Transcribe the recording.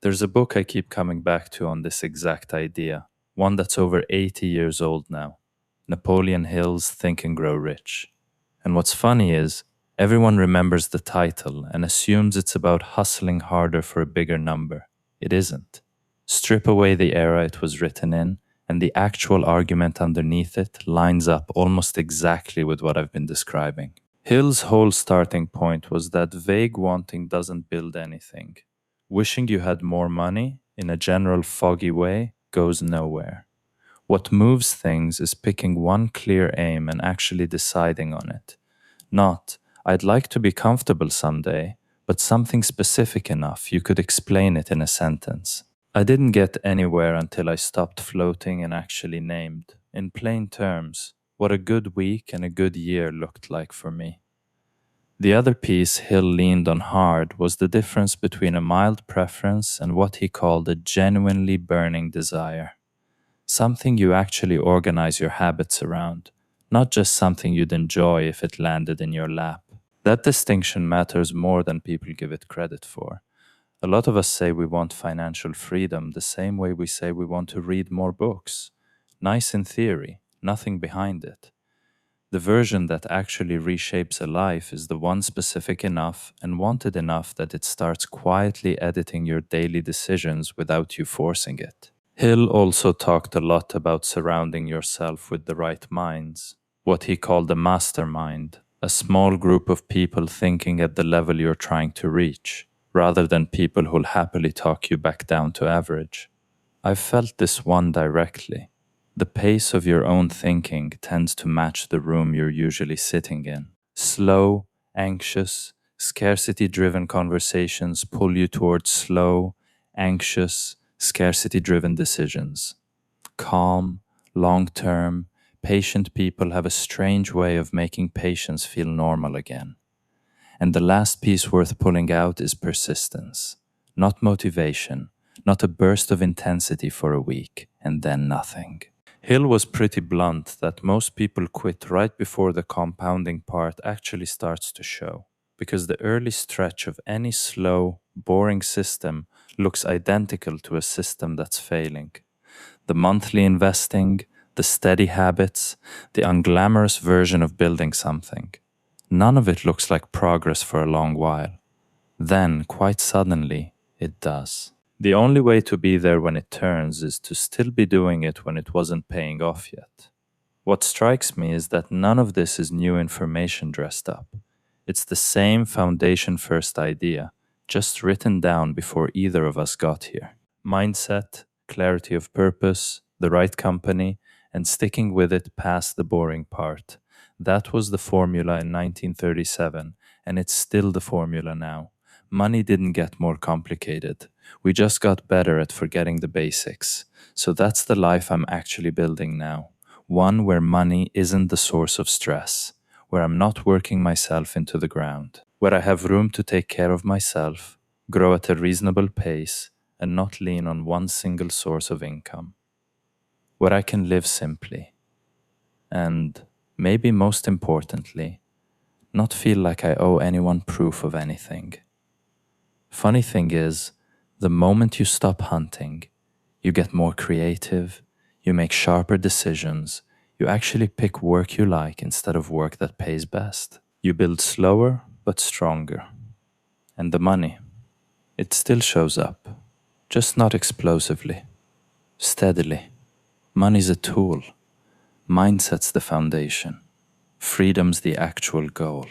There's a book I keep coming back to on this exact idea, one that's over 80 years old now, Napoleon Hill's Think and Grow Rich. And what's funny is, everyone remembers the title and assumes it's about hustling harder for a bigger number. It isn't. Strip away the era it was written in, and the actual argument underneath it lines up almost exactly with what I've been describing. Hill's whole starting point was that vague wanting doesn't build anything. Wishing you had more money, in a general foggy way, goes nowhere. What moves things is picking one clear aim and actually deciding on it. Not, I'd like to be comfortable someday, but something specific enough you could explain it in a sentence. I didn't get anywhere until I stopped floating and actually named, in plain terms, what a good week and a good year looked like for me. The other piece Hill leaned on hard was the difference between a mild preference and what he called a genuinely burning desire. Something you actually organize your habits around, not just something you'd enjoy if it landed in your lap. That distinction matters more than people give it credit for. A lot of us say we want financial freedom the same way we say we want to read more books. Nice in theory, nothing behind it. The version that actually reshapes a life is the one specific enough and wanted enough that it starts quietly editing your daily decisions without you forcing it. Hill also talked a lot about surrounding yourself with the right minds, what he called a mastermind, a small group of people thinking at the level you're trying to reach, rather than people who'll happily talk you back down to average. I've felt this one directly. The pace of your own thinking tends to match the room you're usually sitting in. Slow, anxious, scarcity-driven conversations pull you towards slow, anxious, scarcity-driven decisions. Calm, long-term, patient people have a strange way of making patience feel normal again. And the last piece worth pulling out is persistence, not motivation, not a burst of intensity for a week, and then nothing. Hill was pretty blunt that most people quit right before the compounding part actually starts to show, because the early stretch of any slow, boring system looks identical to a system that's failing. The monthly investing, the steady habits, the unglamorous version of building something. None of it looks like progress for a long while. Then, quite suddenly, it does. The only way to be there when it turns is to still be doing it when it wasn't paying off yet. What strikes me is that none of this is new information dressed up. It's the same foundation-first idea, just written down before either of us got here. Mindset, clarity of purpose, the right company, and sticking with it past the boring part. That was the formula in 1937, and it's still the formula now. Money didn't get more complicated. We just got better at forgetting the basics. So that's the life I'm actually building now. One where money isn't the source of stress, where I'm not working myself into the ground, where I have room to take care of myself, grow at a reasonable pace, and not lean on one single source of income. Where I can live simply. And, maybe most importantly, not feel like I owe anyone proof of anything. Funny thing is, the moment you stop hunting, you get more creative, you make sharper decisions, you actually pick work you like instead of work that pays best. You build slower but stronger. And the money, it still shows up, just not explosively, steadily. Money's a tool. Mindset's the foundation. Freedom's the actual goal.